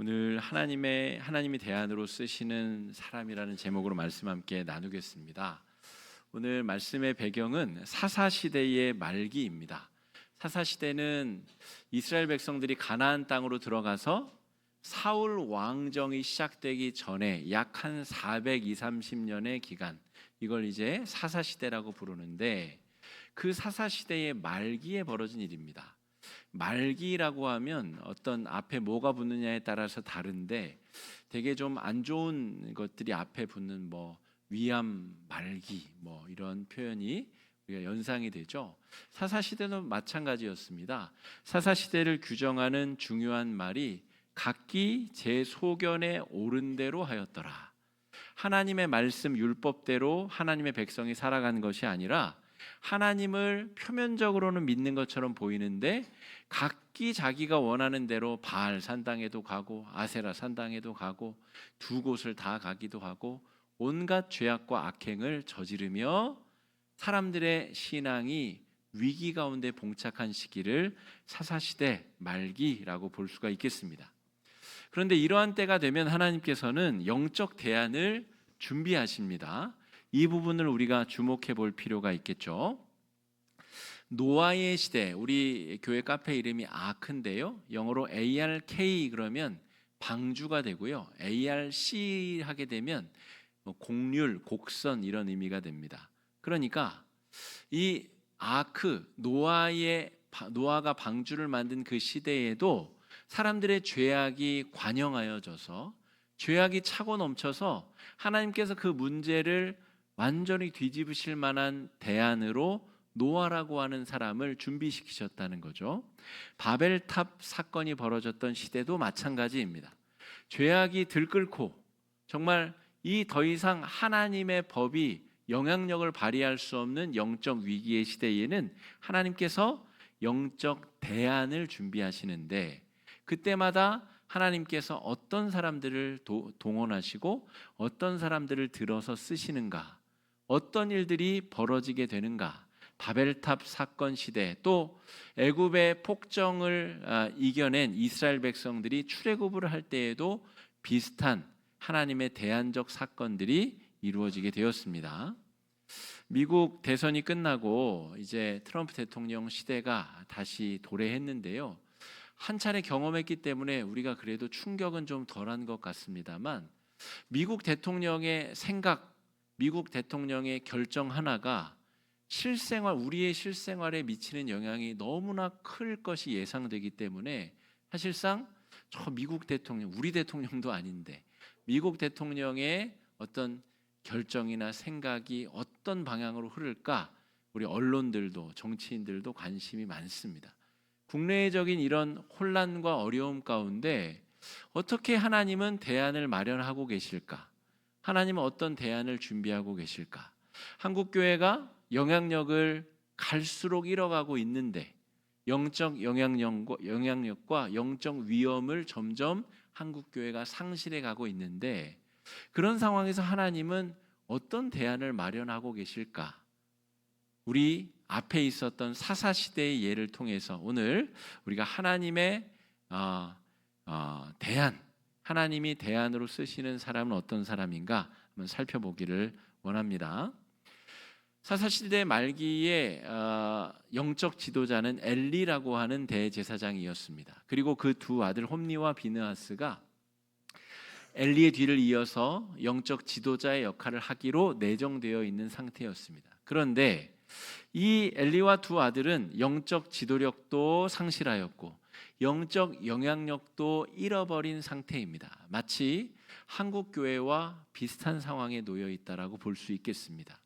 오늘 하나님이 대안으로 쓰시는 사람이라는 제목으로 말씀 함께 나누겠습니다. 오늘 말씀의 배경은 사사 시대의 말기입니다. 사사 시대는 이스라엘 백성들이 가나안 땅으로 들어가서 사울 왕정이 시작되기 전에 약 한 420-30년의 기간, 이걸 이제 사사 시대라고 부르는데, 그 사사 시대의 말기에 벌어진 일입니다. 말기라고 하면 어떤 앞에 뭐가 붙느냐에 따라서 다른데, 되게 좀 안 좋은 것들이 앞에 붙는 위암 말기 이런 표현이 우리가 연상이 되죠. 사사 시대는 마찬가지였습니다. 사사 시대를 규정하는 중요한 말이 각기 제 소견에 옳은 대로 하였더라. 하나님의 말씀 율법대로 하나님의 백성이 살아가는 것이 아니라, 하나님을 표면적으로는 믿는 것처럼 보이는데 각기 자기가 원하는 대로 바알 산당에도 가고 아세라 산당에도 가고 두 곳을 다 가기도 하고 온갖 죄악과 악행을 저지르며 사람들의 신앙이 위기 가운데 봉착한 시기를 사사시대 말기라고 볼 수가 있겠습니다. 그런데 이러한 때가 되면 하나님께서는 영적 대안을 준비하십니다. 이 부분을 우리가 주목해 볼 필요가 있겠죠. 노아의 시대, 우리 교회 카페 이름이 아크인데요, 영어로 ARK 그러면 방주가 되고요, ARC 하게 되면 곡률, 곡선 이런 의미가 됩니다. 그러니까 이 아크, 노아가 방주를 만든 그 시대에도 사람들의 죄악이 관영하여져서 죄악이 차고 넘쳐서 하나님께서 그 문제를 완전히 뒤집으실 만한 대안으로 노아라고 하는 사람을 준비시키셨다는 거죠. 바벨탑 사건이 벌어졌던 시대도 마찬가지입니다. 죄악이 들끓고 정말 이 더 이상 하나님의 법이 영향력을 발휘할 수 없는 영적 위기의 시대에는 하나님께서 영적 대안을 준비하시는데, 그때마다 하나님께서 어떤 사람들을 동원하시고 어떤 사람들을 들어서 쓰시는가, 어떤 일들이 벌어지게 되는가. 바벨탑 사건 시대, 또 애굽의 폭정을 이겨낸 이스라엘 백성들이 출애굽을 할 때에도 비슷한 하나님의 대안적 사건들이 이루어지게 되었습니다. 미국 대선이 끝나고 이제 트럼프 대통령 시대가 다시 도래했는데요, 한 차례 경험했기 때문에 우리가 그래도 충격은 좀 덜한 것 같습니다만, 미국 대통령의 생각, 미국 대통령의 결정 하나가 우리의 실생활에 미치는 영향이 너무나 클 것이 예상되기 때문에, 사실상 저 미국 대통령, 우리 대통령도 아닌데 미국 대통령의 어떤 결정이나 생각이 어떤 방향으로 흐를까, 우리 언론들도 정치인들도 관심이 많습니다. 국내적인 이런 혼란과 어려움 가운데 어떻게 하나님은 대안을 마련하고 계실까? 하나님은 어떤 대안을 준비하고 계실까? 한국교회가 영향력을 갈수록 잃어가고 있는데, 영적 영향력과 영적 위험을 점점 한국교회가 상실해 가고 있는데, 그런 상황에서 하나님은 어떤 대안을 마련하고 계실까? 우리 앞에 있었던 사사시대의 예를 통해서 오늘 우리가 하나님의 대안, 하나님이 대안으로 쓰시는 사람은 어떤 사람인가 한번 살펴보기를 원합니다. 사사시대 말기에 영적 지도자는 엘리라고 하는 대제사장이었습니다. 그리고 그 두 아들 홈니와 비느하스가 엘리의 뒤를 이어서 영적 지도자의 역할을 하기로 내정되어 있는 상태였습니다. 그런데 이 엘리와 두 아들은 영적 지도력도 상실하였고 영적 영향력도 잃어버린 상태입니다. 마치 한국 교회와 비슷한 상황에 놓여 있다라고 볼 수 있겠습니다.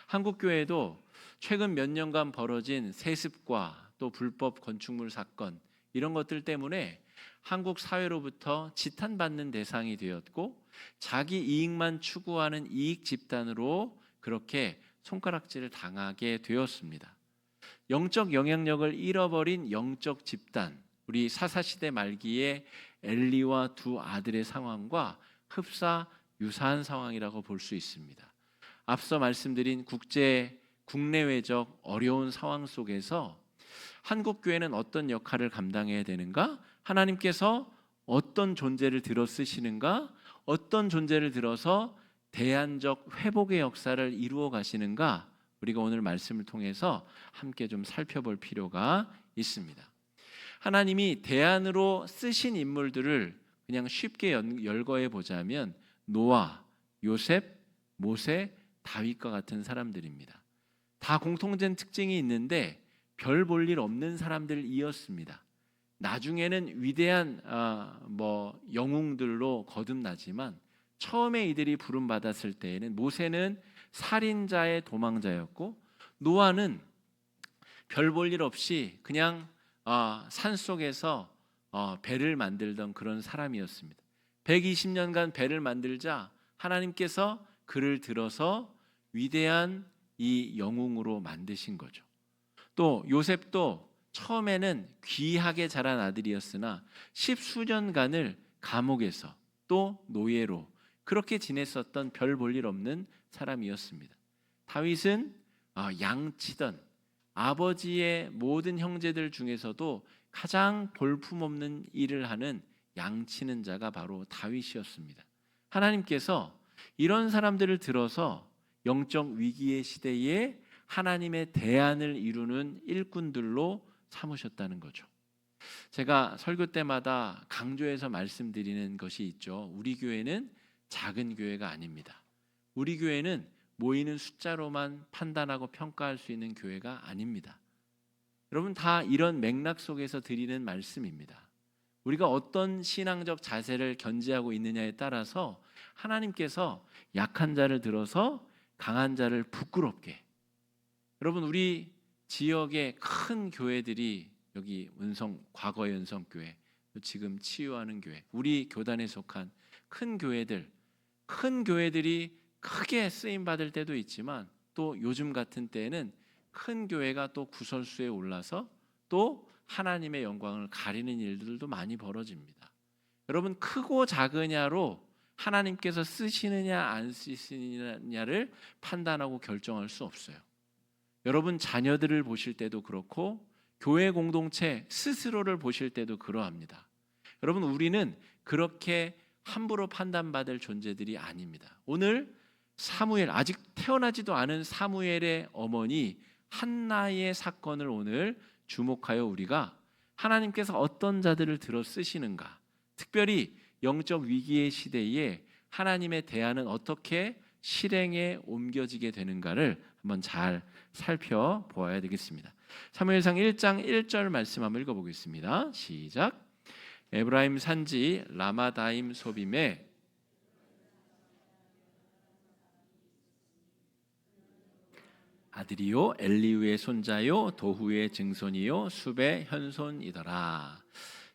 한국 교회도 최근 몇 년간 벌어진 세습과 또 불법 건축물 사건, 이런 것들 때문에 한국 사회로부터 지탄받는 대상이 되었고, 자기 이익만 추구하는 이익 집단으로 그렇게 손가락질을 당하게 되었습니다. 영적 영향력을 잃어버린 영적 집단, 우리 사사시대 말기에 엘리와 두 아들의 상황과 흡사 유사한 상황이라고 볼 수 있습니다. 앞서 말씀드린 국내외적 어려운 상황 속에서 한국교회는 어떤 역할을 감당해야 되는가? 하나님께서 어떤 존재를 들어 쓰시는가, 어떤 존재를 들어서 대안적 회복의 역사를 이루어 가시는가, 우리가 오늘 말씀을 통해서 함께 좀 살펴볼 필요가 있습니다. 하나님이 대안으로 쓰신 인물들을 그냥 쉽게 열거해 보자면 노아, 요셉, 모세, 다윗과 같은 사람들입니다. 다 공통된 특징이 있는데 별 볼 일 없는 사람들이었습니다. 나중에는 위대한 영웅들로 거듭나지만 처음에 이들이 부름 받았을 때에는 모세는 살인자의 도망자였고, 노아는 별 볼 일 없이 그냥 산속에서 배를 만들던 그런 사람이었습니다. 120년간 배를 만들자 하나님께서 그를 들어서 위대한 이 영웅으로 만드신 거죠. 또 요셉도 처음에는 귀하게 자란 아들이었으나 10수년간을 감옥에서 또 노예로 그렇게 지냈었던 별 볼 일 없는 사람이었습니다. 다윗은 양치던 아버지의 모든 형제들 중에서도 가장 볼품없는 일을 하는 양치는 자가 바로 다윗이었습니다. 하나님께서 이런 사람들을 들어서 영적 위기의 시대에 하나님의 대안을 이루는 일꾼들로 삼으셨다는 거죠. 제가 설교 때마다 강조해서 말씀드리는 것이 있죠. 우리 교회는 작은 교회가 아닙니다. 우리 교회는 모이는 숫자로만 판단하고 평가할 수 있는 교회가 아닙니다. 여러분, 다 이런 맥락 속에서 드리는 말씀입니다. 우리가 어떤 신앙적 자세를 견지하고 있느냐에 따라서 하나님께서 약한 자를 들어서 강한 자를 부끄럽게, 여러분, 우리 지역의 큰 교회들이 여기 과거의 은성교회, 지금 치유하는 교회, 우리 교단에 속한 큰 교회들이 크게 쓰임 받을 때도 있지만 또 요즘 같은 때에는 큰 교회가 또 구설수에 올라서 또 하나님의 영광을 가리는 일들도 많이 벌어집니다. 여러분, 크고 작으냐로 하나님께서 쓰시느냐 안 쓰시느냐를 판단하고 결정할 수 없어요. 여러분 자녀들을 보실 때도 그렇고 교회 공동체 스스로를 보실 때도 그러합니다. 여러분, 우리는 그렇게 함부로 판단받을 존재들이 아닙니다. 오늘 사무엘, 아직 태어나지도 않은 사무엘의 어머니 한나의 사건을 오늘 주목하여 우리가 하나님께서 어떤 자들을 들어 쓰시는가, 특별히 영적 위기의 시대에 하나님의 대안은 어떻게 실행에 옮겨지게 되는가를 한번 잘 살펴보아야 되겠습니다. 사무엘상 1장 1절 말씀 한번 읽어보겠습니다. 시작. 에브라임 산지 라마다임 소빔에 아들이요 엘리우의 손자요 도후의 증손이요 숲의 현손이더라.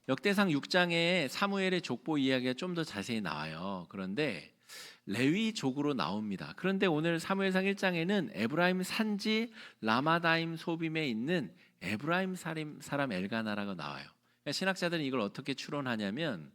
역대상 6장에 사무엘의 족보 이야기가 좀 더 자세히 나와요. 그런데 레위족으로 나옵니다. 그런데 오늘 사무엘상 1장에는 에브라임 산지 라마다임 소빔에 있는 에브라임 사람 엘가나라고 나와요. 그러니까 신학자들은 이걸 어떻게 추론하냐면,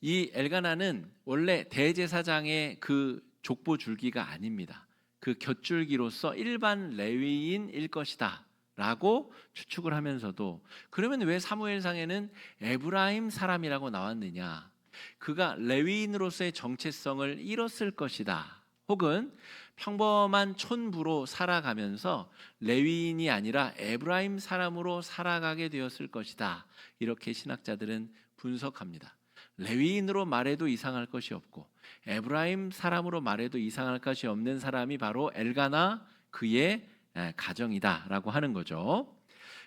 이 엘가나는 원래 대제사장의 그 족보 줄기가 아닙니다. 그 곁줄기로서 일반 레위인일 것이다 라고 추측을 하면서도, 그러면 왜 사무엘상에는 에브라임 사람이라고 나왔느냐, 그가 레위인으로서의 정체성을 잃었을 것이다, 혹은 평범한 촌부로 살아가면서 레위인이 아니라 에브라임 사람으로 살아가게 되었을 것이다, 이렇게 신학자들은 분석합니다. 레위인으로 말해도 이상할 것이 없고 에브라임 사람으로 말해도 이상할 것이 없는 사람이 바로 엘가나 그의 가정이다라고 하는 거죠.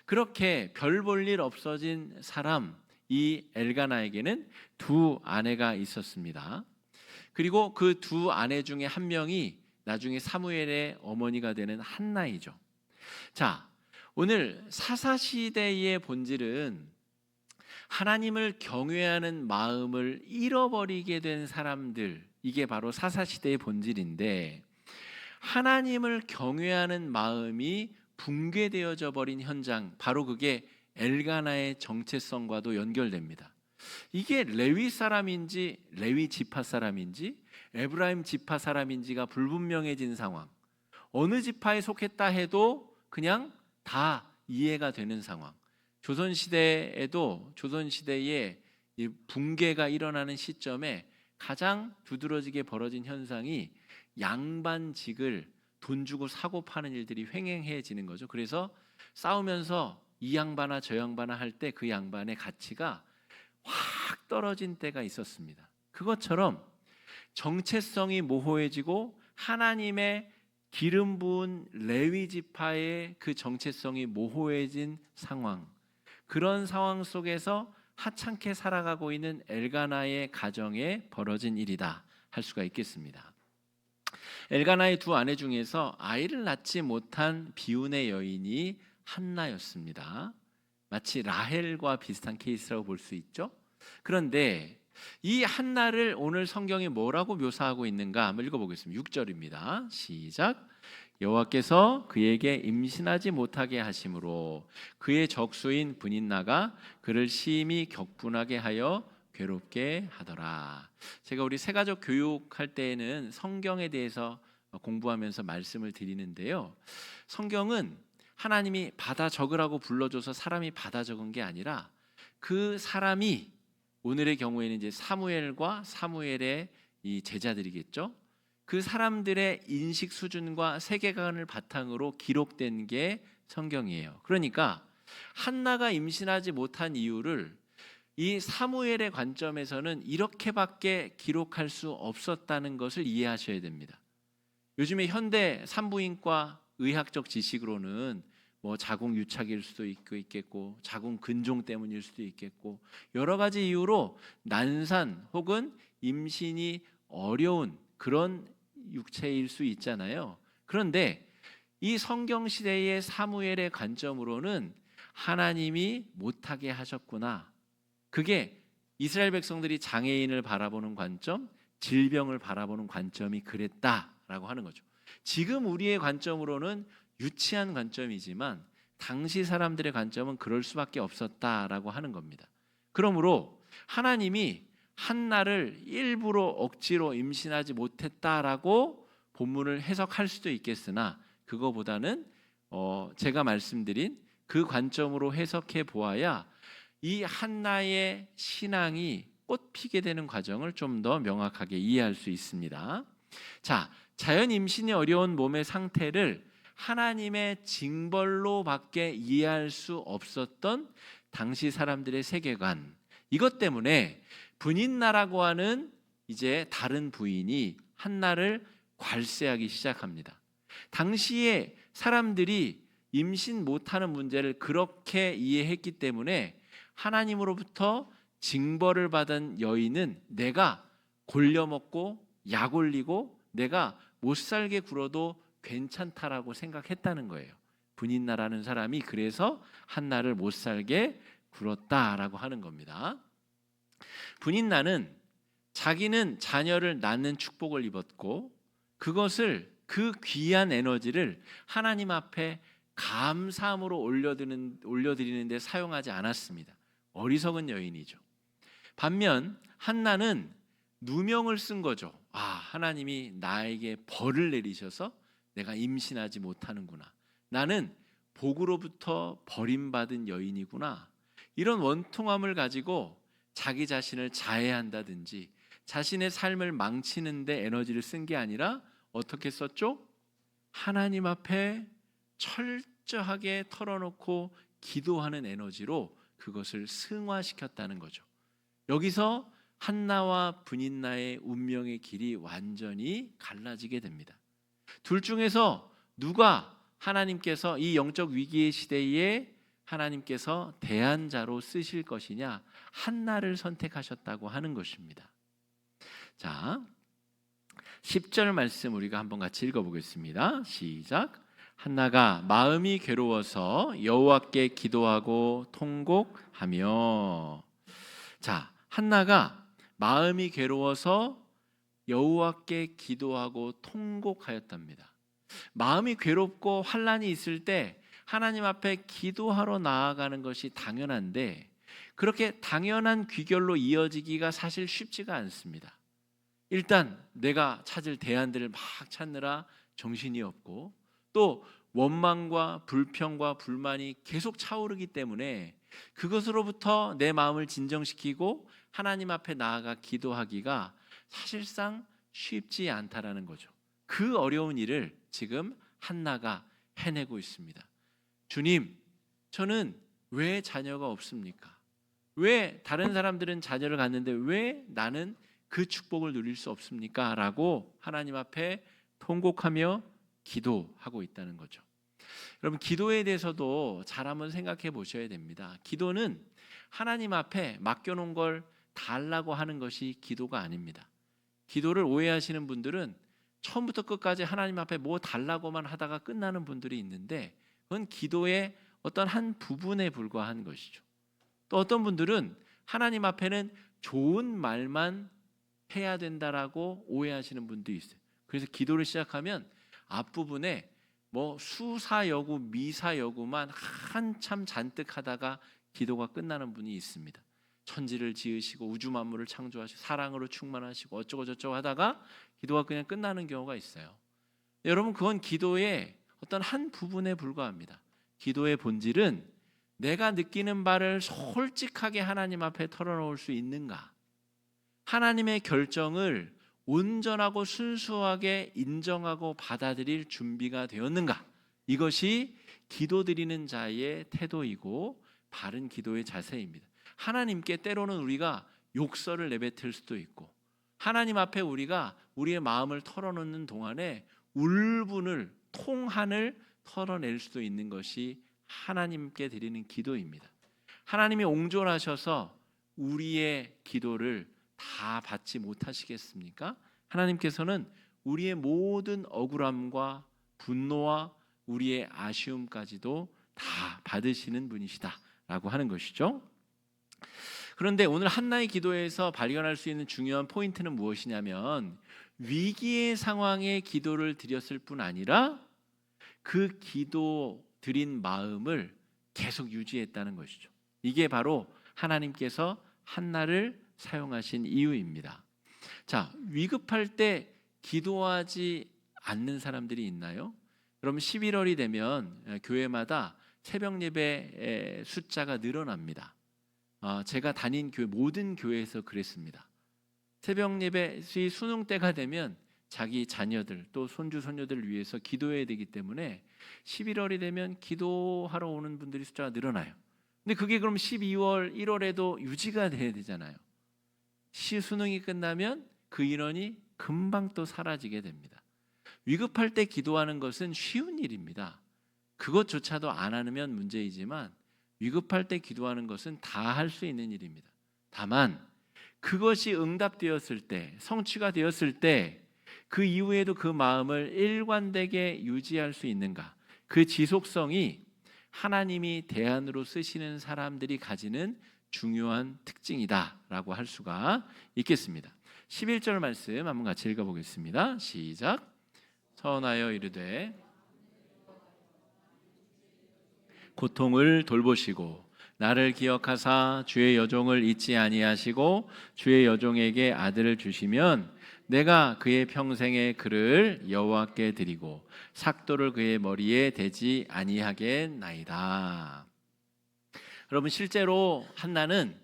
그렇게 별 볼 일 없어진 사람, 이 엘가나에게는 두 아내가 있었습니다. 그리고 그 두 아내 중에 한 명이 나중에 사무엘의 어머니가 되는 한나이죠. 자, 오늘 사사시대의 본질은 하나님을 경외하는 마음을 잃어버리게 된 사람들, 이게 바로 사사시대의 본질인데, 하나님을 경외하는 마음이 붕괴되어져 버린 현장, 바로 그게 엘가나의 정체성과도 연결됩니다. 이게 레위 사람인지 레위 지파 사람인지 에브라임 지파 사람인지가 불분명해진 상황, 어느 지파에 속했다 해도 그냥 다 이해가 되는 상황. 조선시대에 이 붕괴가 일어나는 시점에 가장 두드러지게 벌어진 현상이 양반직을 돈 주고 사고 파는 일들이 횡행해지는 거죠. 그래서 싸우면서 이 양반아 저 양반아 할 때 그 양반의 가치가 확 떨어진 때가 있었습니다. 그것처럼 정체성이 모호해지고 하나님의 기름 부은 레위 지파의 그 정체성이 모호해진 상황, 그런 상황 속에서 하찮게 살아가고 있는 엘가나의 가정에 벌어진 일이다 할 수가 있겠습니다. 엘가나의 두 아내 중에서 아이를 낳지 못한 비운의 여인이 한나였습니다. 마치 라헬과 비슷한 케이스라고 볼 수 있죠. 그런데 이 한나를 오늘 성경이 뭐라고 묘사하고 있는가 한번 읽어보겠습니다. 6절입니다. 시작. 여호와께서 그에게 임신하지 못하게 하심으로 그의 적수인 브닛나가 그를 심히 격분하게 하여 괴롭게 하더라. 제가 우리 새가족 교육할 때에는 성경에 대해서 공부하면서 말씀을 드리는데요. 성경은 하나님이 받아 적으라고 불러줘서 사람이 받아 적은 게 아니라 그 사람이, 오늘의 경우에는 이제 사무엘과 사무엘의 이 제자들이겠죠. 그 사람들의 인식 수준과 세계관을 바탕으로 기록된 게 성경이에요. 그러니까 한나가 임신하지 못한 이유를 이 사무엘의 관점에서는 이렇게밖에 기록할 수 없었다는 것을 이해하셔야 됩니다. 요즘에 현대 산부인과 의학적 지식으로는 뭐 자궁 유착일 수도 있겠고 자궁 근종 때문일 수도 있겠고 여러 가지 이유로 난산 혹은 임신이 어려운 그런 육체일 수 있잖아요. 그런데 이 성경 시대의 사무엘의 관점으로는 하나님이 못하게 하셨구나. 그게 이스라엘 백성들이 장애인을 바라보는 관점, 질병을 바라보는 관점이 그랬다라고 하는 거죠. 지금 우리의 관점으로는 유치한 관점이지만 당시 사람들의 관점은 그럴 수밖에 없었다라고 하는 겁니다. 그러므로 하나님이 한나를 일부러 억지로 임신하지 못했다라고 본문을 해석할 수도 있겠으나 그거보다는 제가 말씀드린 그 관점으로 해석해 보아야 이 한나의 신앙이 꽃피게 되는 과정을 좀 더 명확하게 이해할 수 있습니다. 자, 자연 임신이 어려운 몸의 상태를 하나님의 징벌로밖에 이해할 수 없었던 당시 사람들의 세계관, 이것 때문에 브닛나라고 하는 이제 다른 부인이 한나를 괄세하기 시작합니다. 당시에 사람들이 임신 못하는 문제를 그렇게 이해했기 때문에 하나님으로부터 징벌을 받은 여인은 내가 골려먹고 약 올리고 내가 못살게 굴어도 괜찮다라고 생각했다는 거예요. 브닛나라는 사람이 그래서 한나를 못살게 굴었다라고 하는 겁니다. 브닛나는 자기는 자녀를 낳는 축복을 입었고 그것을, 그 귀한 에너지를 하나님 앞에 감사함으로 올려드리는 데 사용하지 않았습니다. 어리석은 여인이죠. 반면 한나는 누명을 쓴 거죠. 하나님이 나에게 벌을 내리셔서 내가 임신하지 못하는구나. 나는 복으로부터 버림받은 여인이구나. 이런 원통함을 가지고 자기 자신을 자해한다든지 자신의 삶을 망치는 데 에너지를 쓴 게 아니라 어떻게 썼죠? 하나님 앞에 철저하게 털어놓고 기도하는 에너지로 그것을 승화시켰다는 거죠. 여기서 한나와 브닛나의 운명의 길이 완전히 갈라지게 됩니다. 둘 중에서 누가 하나님께서 이 영적 위기의 시대에 하나님께서 대안자로 쓰실 것이냐, 한나를 선택하셨다고 하는 것입니다. 자, 10절 말씀 우리가 한번 같이 읽어보겠습니다. 시작. 한나가 마음이 괴로워서 여호와께 기도하고 통곡하며. 자, 한나가 마음이 괴로워서 여호와께 기도하고 통곡하였답니다. 마음이 괴롭고 환난이 있을 때 하나님 앞에 기도하러 나아가는 것이 당연한데 그렇게 당연한 귀결로 이어지기가 사실 쉽지가 않습니다. 일단 내가 찾을 대안들을 막 찾느라 정신이 없고 또 원망과 불평과 불만이 계속 차오르기 때문에 그것으로부터 내 마음을 진정시키고 하나님 앞에 나아가 기도하기가 사실상 쉽지 않다라는 거죠. 그 어려운 일을 지금 한나가 해내고 있습니다. 주님, 저는 왜 자녀가 없습니까? 왜 다른 사람들은 자녀를 갖는데 왜 나는 그 축복을 누릴 수 없습니까? 라고 하나님 앞에 통곡하며 기도하고 있다는 거죠. 여러분, 기도에 대해서도 잘 한번 생각해 보셔야 됩니다. 기도는 하나님 앞에 맡겨놓은 걸 달라고 하는 것이 기도가 아닙니다. 기도를 오해하시는 분들은 처음부터 끝까지 하나님 앞에 뭐 달라고만 하다가 끝나는 분들이 있는데 그건 기도의 어떤 한 부분에 불과한 것이죠. 또 어떤 분들은 하나님 앞에는 좋은 말만 해야 된다라고 오해하시는 분도 있어요. 그래서 기도를 시작하면 앞부분에 뭐 수사여구 미사여구만 한참 잔뜩 하다가 기도가 끝나는 분이 있습니다. 천지를 지으시고 우주 만물을 창조하시고 사랑으로 충만하시고 어쩌고 저쩌고 하다가 기도가 그냥 끝나는 경우가 있어요. 여러분, 그건 기도의 어떤 한 부분에 불과합니다. 기도의 본질은 내가 느끼는 바를 솔직하게 하나님 앞에 털어놓을 수 있는가, 하나님의 결정을 온전하고 순수하게 인정하고 받아들일 준비가 되었는가, 이것이 기도드리는 자의 태도이고 바른 기도의 자세입니다. 하나님께 때로는 우리가 욕설을 내뱉을 수도 있고 하나님 앞에 우리가 우리의 마음을 털어놓는 동안에 울분을 통한을 털어낼 수도 있는 것이 하나님께 드리는 기도입니다. 하나님이 옹졸하셔서 우리의 기도를 다 받지 못하시겠습니까? 하나님께서는 우리의 모든 억울함과 분노와 우리의 아쉬움까지도 다 받으시는 분이시다라고 하는 것이죠. 그런데 오늘 한나의 기도에서 발견할 수 있는 중요한 포인트는 무엇이냐면 위기의 상황에 기도를 드렸을 뿐 아니라 그 기도 드린 마음을 계속 유지했다는 것이죠. 이게 바로 하나님께서 한나를 사용하신 이유입니다. 자, 위급할 때 기도하지 않는 사람들이 있나요? 여러분, 11월이 되면 교회마다 새벽 예배 숫자가 늘어납니다. 제가 다닌 교회 모든 교회에서 그랬습니다. 새벽 예배 수능 때가 되면 자기 자녀들 또 손주 손녀들을 위해서 기도해야 되기 때문에 11월이 되면 기도하러 오는 분들이 숫자가 늘어나요. 근데 그게 그럼 12월, 1월에도 유지가 돼야 되잖아요. 수능이 끝나면 그 인원이 금방 또 사라지게 됩니다. 위급할 때 기도하는 것은 쉬운 일입니다. 그것조차도 안 하면 문제이지만 위급할 때 기도하는 것은 다 할 수 있는 일입니다. 다만 그것이 응답되었을 때, 성취가 되었을 때 그 이후에도 그 마음을 일관되게 유지할 수 있는가, 그 지속성이 하나님이 대안으로 쓰시는 사람들이 가지는 중요한 특징이다라고 할 수가 있겠습니다. 11절 말씀 한번 같이 읽어보겠습니다. 시작. 선하여 이르되 고통을 돌보시고 나를 기억하사 주의 여종을 잊지 아니하시고 주의 여종에게 아들을 주시면 내가 그의 평생의 그를 여호와께 드리고 삭도를 그의 머리에 대지 아니하겠나이다. 여러분, 실제로 한나는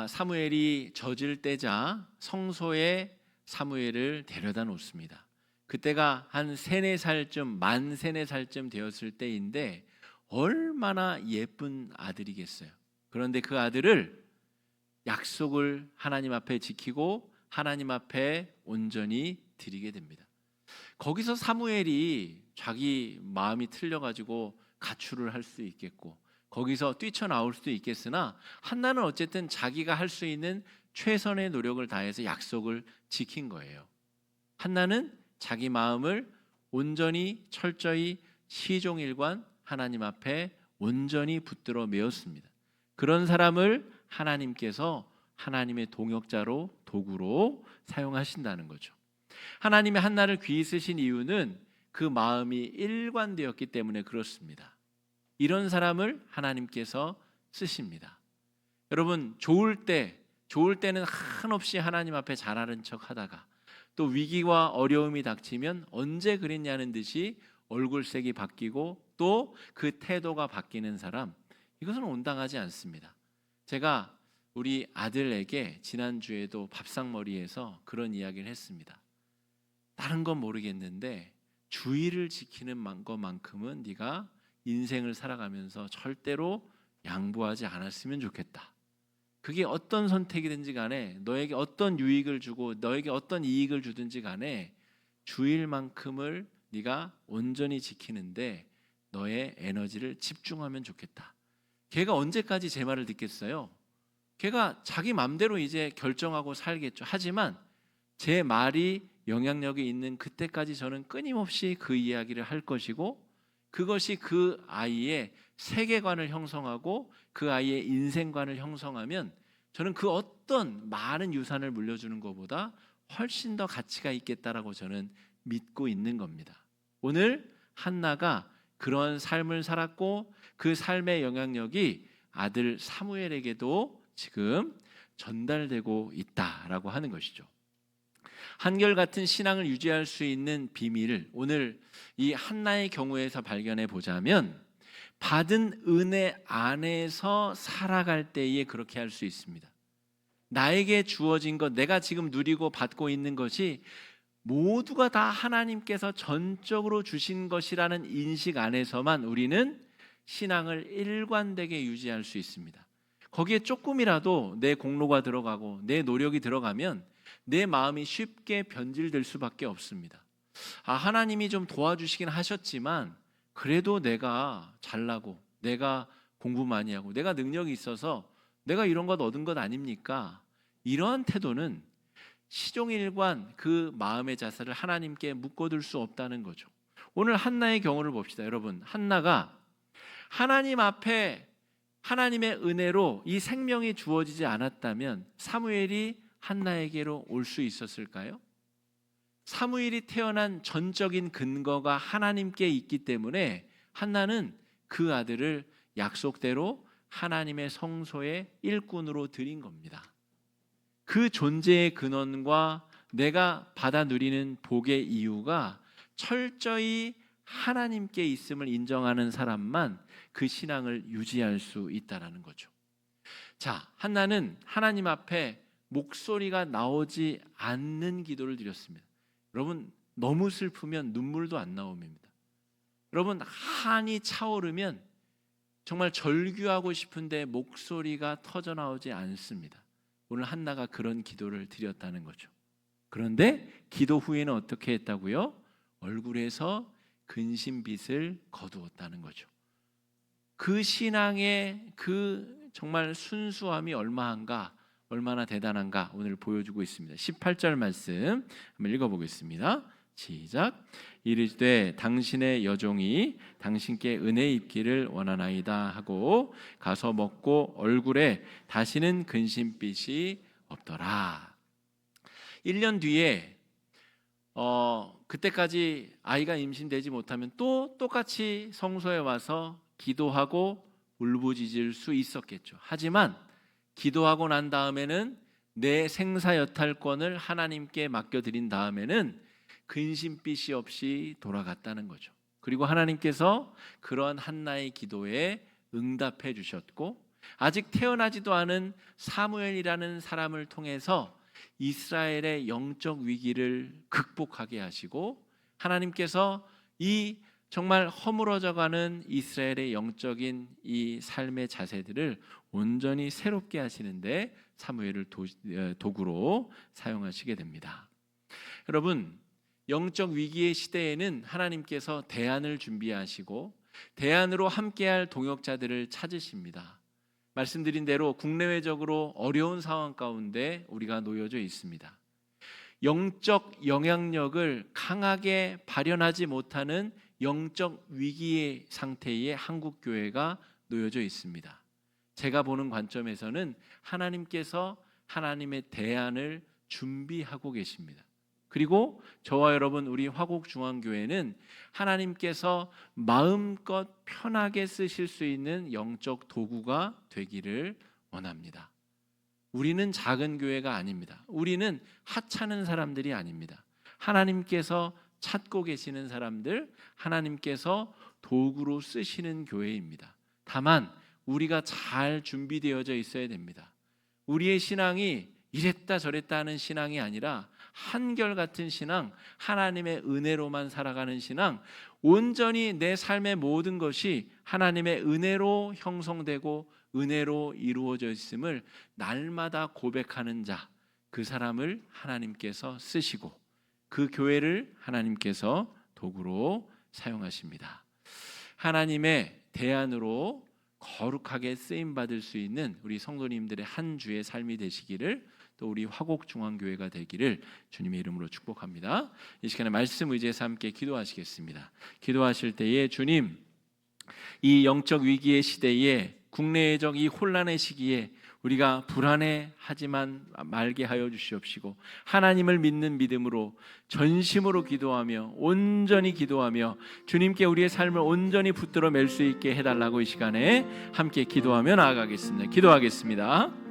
사무엘이 젖을 떼자 성소에 사무엘을 데려다 놓습니다. 그때가 한 3-4살쯤 만 3-4살쯤 되었을 때인데 얼마나 예쁜 아들이겠어요. 그런데 그 아들을 약속을 하나님 앞에 지키고 하나님 앞에 온전히 드리게 됩니다. 거기서 사무엘이 자기 마음이 틀려가지고 가출을 할 수 있겠고 거기서 뛰쳐나올 수도 있겠으나 한나는 어쨌든 자기가 할 수 있는 최선의 노력을 다해서 약속을 지킨 거예요. 한나는 자기 마음을 온전히 철저히 시종일관 하나님 앞에 온전히 붙들어 메었습니다. 그런 사람을 하나님께서 하나님의 동역자로 도구로 사용하신다는 거죠. 하나님이 한나를 귀히 쓰신 이유는 그 마음이 일관되었기 때문에 그렇습니다. 이런 사람을 하나님께서 쓰십니다. 여러분, 좋을 때는 한없이 하나님 앞에 잘하는 척 하다가 또 위기와 어려움이 닥치면 언제 그랬냐는 듯이 얼굴색이 바뀌고 또 그 태도가 바뀌는 사람, 이것은 온당하지 않습니다. 제가 우리 아들에게 지난주에도 밥상머리에서 그런 이야기를 했습니다. 다른 건 모르겠는데 주의를 지키는 것만큼은 네가 인생을 살아가면서 절대로 양보하지 않았으면 좋겠다. 그게 어떤 선택이든지 간에 너에게 어떤 유익을 주고 너에게 어떤 이익을 주든지 간에 주일만큼을 네가 온전히 지키는데 너의 에너지를 집중하면 좋겠다. 걔가 언제까지 제 말을 듣겠어요? 걔가 자기 맘대로 이제 결정하고 살겠죠. 하지만 제 말이 영향력이 있는 그때까지 저는 끊임없이 그 이야기를 할 것이고, 그것이 그 아이의 세계관을 형성하고 그 아이의 인생관을 형성하면 저는 그 어떤 많은 유산을 물려주는 것보다 훨씬 더 가치가 있겠다라고 저는 믿고 있는 겁니다. 오늘 한나가 그런 삶을 살았고 그 삶의 영향력이 아들 사무엘에게도 지금 전달되고 있다라고 하는 것이죠. 한결같은 신앙을 유지할 수 있는 비밀을 오늘 이 한나의 경우에서 발견해 보자면, 받은 은혜 안에서 살아갈 때에 그렇게 할 수 있습니다. 나에게 주어진 것, 내가 지금 누리고 받고 있는 것이 모두가 다 하나님께서 전적으로 주신 것이라는 인식 안에서만 우리는 신앙을 일관되게 유지할 수 있습니다. 거기에 조금이라도 내 공로가 들어가고 내 노력이 들어가면 내 마음이 쉽게 변질될 수밖에 없습니다. 하나님이 좀 도와주시긴 하셨지만 그래도 내가 잘나고 내가 공부 많이 하고 내가 능력이 있어서 내가 이런 것 얻은 것 아닙니까? 이러한 태도는 시종일관 그 마음의 자세를 하나님께 묶어둘 수 없다는 거죠. 오늘 한나의 경우를 봅시다. 여러분, 한나가 하나님 앞에 하나님의 은혜로 이 생명이 주어지지 않았다면 사무엘이 한나에게로 올 수 있었을까요? 사무엘이 태어난 전적인 근거가 하나님께 있기 때문에 한나는 그 아들을 약속대로 하나님의 성소의 일꾼으로 드린 겁니다. 그 존재의 근원과 내가 받아 누리는 복의 이유가 철저히 하나님께 있음을 인정하는 사람만 그 신앙을 유지할 수 있다는 거죠. 자, 한나는 하나님 앞에 목소리가 나오지 않는 기도를 드렸습니다. 여러분, 너무 슬프면 눈물도 안 나옵니다. 여러분, 한이 차오르면 정말 절규하고 싶은데 목소리가 터져 나오지 않습니다. 오늘 한나가 그런 기도를 드렸다는 거죠. 그런데 기도 후에는 어떻게 했다고요? 얼굴에서 근심빛을 거두었다는 거죠. 그 신앙의 그 정말 순수함이 얼마나 대단한가 오늘 보여주고 있습니다. 18절 말씀 한번 읽어보겠습니다. 시작. 이르되 당신의 여종이 당신께 은혜 입기를 원하나이다 하고 가서 먹고 얼굴에 다시는 근심빛이 없더라. 1년 뒤에 그때까지 아이가 임신되지 못하면 또 똑같이 성소에 와서 기도하고 울부짖을 수 있었겠죠. 하지만 기도하고 난 다음에는 내 생사 여탈권을 하나님께 맡겨드린 다음에는 근심빛이 없이 돌아갔다는 거죠. 그리고 하나님께서 그런 한나의 기도에 응답해 주셨고, 아직 태어나지도 않은 사무엘이라는 사람을 통해서 이스라엘의 영적 위기를 극복하게 하시고, 하나님께서 이 정말 허물어져가는 이스라엘의 영적인 이 삶의 자세들을 온전히 새롭게 하시는데 사무엘을 도구로 사용하시게 됩니다. 여러분, 영적 위기의 시대에는 하나님께서 대안을 준비하시고 대안으로 함께할 동역자들을 찾으십니다. 말씀드린 대로 국내외적으로 어려운 상황 가운데 우리가 놓여져 있습니다. 영적 영향력을 강하게 발현하지 못하는 영적 위기의 상태에 한국 교회가 놓여져 있습니다. 제가 보는 관점에서는 하나님께서 하나님의 대안을 준비하고 계십니다. 그리고 저와 여러분 우리 화곡중앙교회는 하나님께서 마음껏 편하게 쓰실 수 있는 영적 도구가 되기를 원합니다. 우리는 작은 교회가 아닙니다. 우리는 하찮은 사람들이 아닙니다. 하나님께서 찾고 계시는 사람들, 하나님께서 도구로 쓰시는 교회입니다. 다만 우리가 잘 준비되어져 있어야 됩니다. 우리의 신앙이 이랬다 저랬다 하는 신앙이 아니라 한결같은 신앙, 하나님의 은혜로만 살아가는 신앙, 온전히 내 삶의 모든 것이 하나님의 은혜로 형성되고 은혜로 이루어져 있음을 날마다 고백하는 자, 그 사람을 하나님께서 쓰시고 그 교회를 하나님께서 도구로 사용하십니다. 하나님의 대안으로 거룩하게 쓰임받을 수 있는 우리 성도님들의 한 주의 삶이 되시기를, 또 우리 화곡중앙교회가 되기를 주님의 이름으로 축복합니다. 이 시간에 말씀 의지해서 함께 기도하시겠습니다. 기도하실 때에 주님, 이 영적 위기의 시대에, 국내적 이 혼란의 시기에 우리가 불안해하지만 말게 하여 주시옵시고, 하나님을 믿는 믿음으로 전심으로 기도하며 온전히 기도하며 주님께 우리의 삶을 온전히 붙들어 맬 수 있게 해달라고 이 시간에 함께 기도하며 나아가겠습니다. 기도하겠습니다.